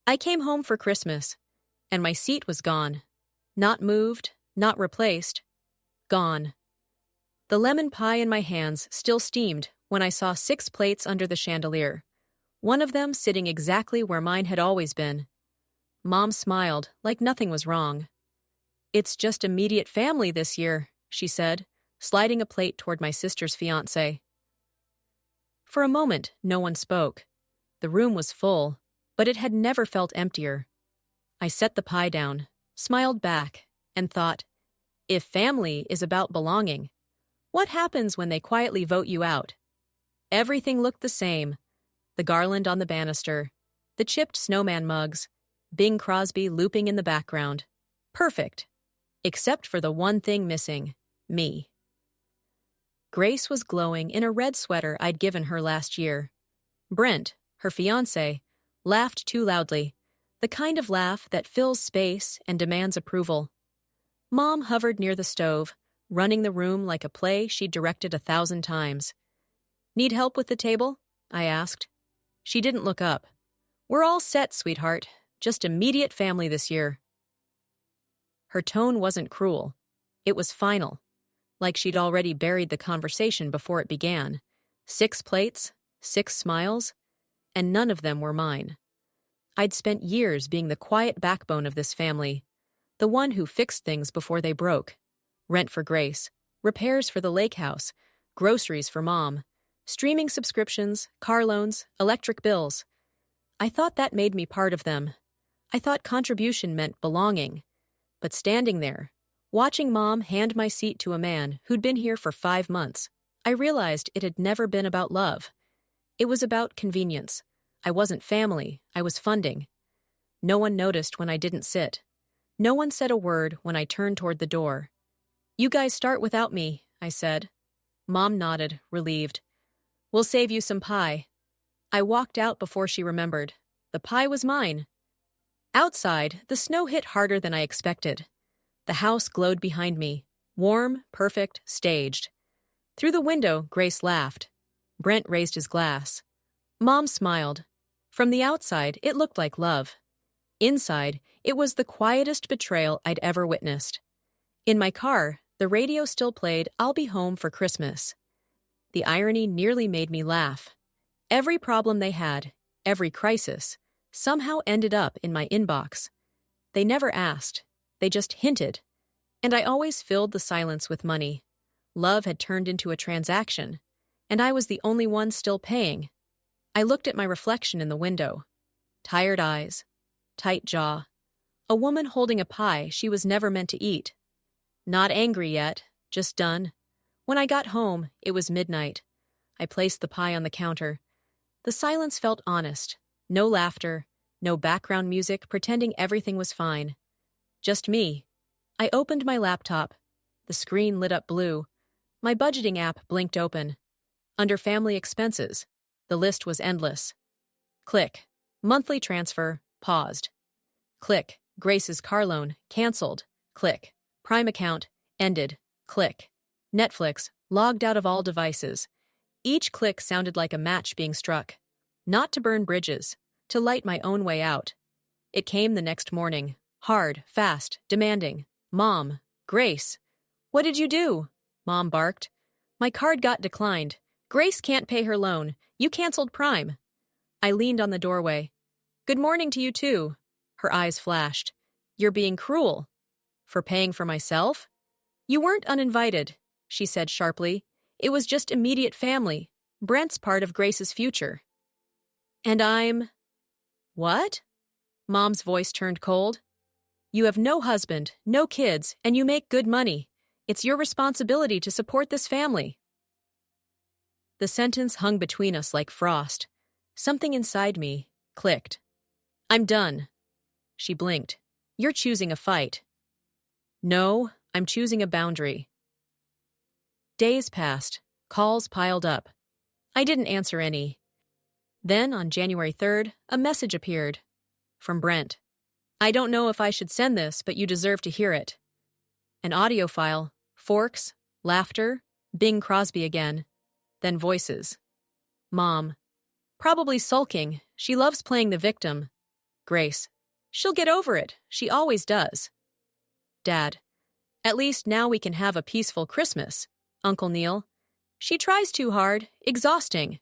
I came home for Christmas, and my seat was gone. Not moved, not replaced. Gone. The lemon pie in my hands still steamed when I saw 6 plates under the chandelier, one of them sitting exactly where mine had always been. Mom smiled like nothing was wrong. "It's just immediate family this year," she said, sliding a plate toward my sister's fiancé. For a moment, no one spoke. The room was full, but it had never felt emptier. I set the pie down, smiled back, and thought, if family is about belonging, what happens when they quietly vote you out? Everything looked the same. The garland on the banister, the chipped snowman mugs, Bing Crosby looping in the background. Perfect. Except for the one thing missing, me. Grace was glowing in a red sweater I'd given her last year. Brent, her fiancé, laughed too loudly, the kind of laugh that fills space and demands approval. Mom hovered near the stove, running the room like a play she'd directed 1,000 times. "Need help with the table?" I asked. She didn't look up. "We're all set, sweetheart. Just immediate family this year." Her tone wasn't cruel. It was final, like she'd already buried the conversation before it began. 6 plates, 6 smiles, and none of them were mine. I'd spent years being the quiet backbone of this family, the one who fixed things before they broke. Rent for Grace, repairs for the lake house, groceries for Mom, streaming subscriptions, car loans, electric bills. I thought that made me part of them. I thought contribution meant belonging. But standing there, watching Mom hand my seat to a man who'd been here for 5 months, I realized it had never been about love. It was about convenience. I wasn't family, I was funding. No one noticed when I didn't sit. No one said a word when I turned toward the door. "You guys start without me," I said. Mom nodded, relieved. "We'll save you some pie." I walked out before she remembered. The pie was mine. Outside, the snow hit harder than I expected. The house glowed behind me, warm, perfect, staged. Through the window, Grace laughed. Brent raised his glass. Mom smiled. From the outside, it looked like love. Inside, it was the quietest betrayal I'd ever witnessed. In my car, the radio still played "I'll Be Home for Christmas." The irony nearly made me laugh. Every problem they had, every crisis, somehow ended up in my inbox. They never asked. They just hinted. And I always filled the silence with money. Love had turned into a transaction, and I was the only one still paying. I looked at my reflection in the window. Tired eyes, tight jaw. A woman holding a pie she was never meant to eat. Not angry yet, just done. When I got home, it was midnight. I placed the pie on the counter. The silence felt honest. No laughter, no background music pretending everything was fine. Just me. I opened my laptop. The screen lit up blue. My budgeting app blinked open. Under family expenses, the list was endless. Click. Monthly transfer, paused. Click. Grace's car loan, canceled. Click. Prime account, ended. Click. Netflix, logged out of all devices. Each click sounded like a match being struck. Not to burn bridges, to light my own way out. It came the next morning. Hard, fast, demanding. "Mom, Grace, what did you do?" Mom barked. "My card got declined. Grace can't pay her loan. You canceled Prime." I leaned on the doorway. "Good morning to you too." Her eyes flashed. "You're being cruel." "For paying for myself?" "You weren't uninvited," she said sharply. "It was just immediate family. Brent's part of Grace's future." "And I'm—" "What?" Mom's voice turned cold. "You have no husband, no kids, and you make good money. It's your responsibility to support this family." The sentence hung between us like frost. Something inside me clicked. "I'm done." She blinked. "You're choosing a fight." "No, I'm choosing a boundary." Days passed. Calls piled up. I didn't answer any. Then, on January 3rd, a message appeared. From Brent. "I don't know if I should send this, but you deserve to hear it." An audio file, forks, laughter, Bing Crosby again. Then voices. Mom. "Probably sulking. She loves playing the victim." Grace. She'll get over it. She always does. Dad. At least now we can have a peaceful Christmas. Uncle Neil. She tries too hard. Exhausting.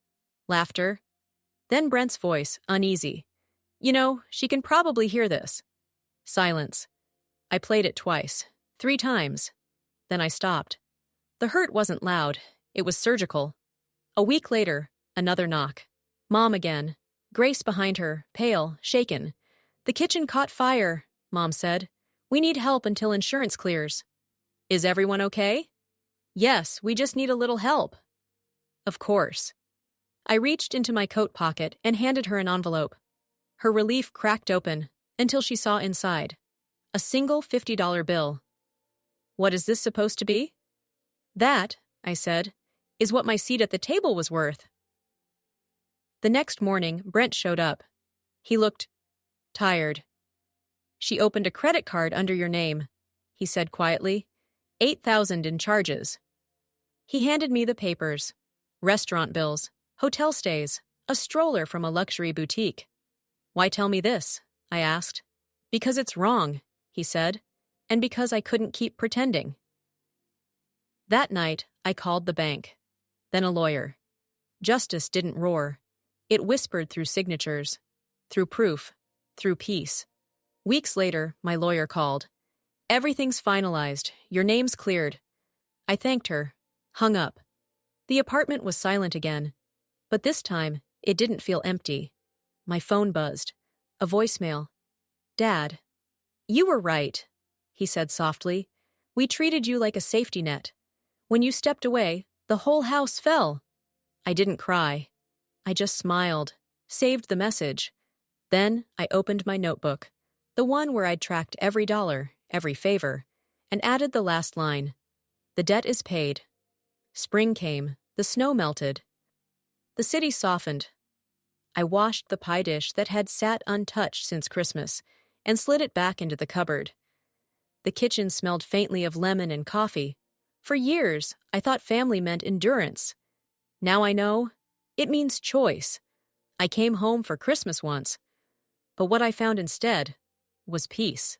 Laughter. Then Brent's voice, uneasy. You know, she can probably hear this. Silence. I played it twice. 3 times. Then I stopped. The hurt wasn't loud. It was surgical. A week later, another knock. Mom again. Grace behind her, pale, shaken. The kitchen caught fire, Mom said. We need help until insurance clears. Is everyone okay? Yes, we just need a little help. Of course. I reached into my coat pocket and handed her an envelope. Her relief cracked open until she saw inside. A single $50 bill. What is this supposed to be? That, I said, is what my seat at the table was worth. The next morning, Brent showed up. He looked tired. She opened a credit card under your name, he said quietly. $8,000 in charges. He handed me the papers. Restaurant bills, hotel stays, a stroller from a luxury boutique. Why tell me this? I asked. Because it's wrong, he said, and because I couldn't keep pretending. That night, I called the bank. Then a lawyer. Justice didn't roar. It whispered through signatures, through proof, through peace. Weeks later, my lawyer called. Everything's finalized. Your name's cleared. I thanked her, hung up. The apartment was silent again, but this time it didn't feel empty. My phone buzzed. A voicemail. Dad. You were right, he said softly. We treated you like a safety net. When you stepped away, the whole house fell. I didn't cry. I just smiled, saved the message. Then I opened my notebook, the one where I'd tracked every dollar, every favor, and added the last line. The debt is paid. Spring came, the snow melted. The city softened. I washed the pie dish that had sat untouched since Christmas and slid it back into the cupboard. The kitchen smelled faintly of lemon and coffee. For years, I thought family meant endurance. Now I know, it means choice. I came home for Christmas once, but what I found instead was peace.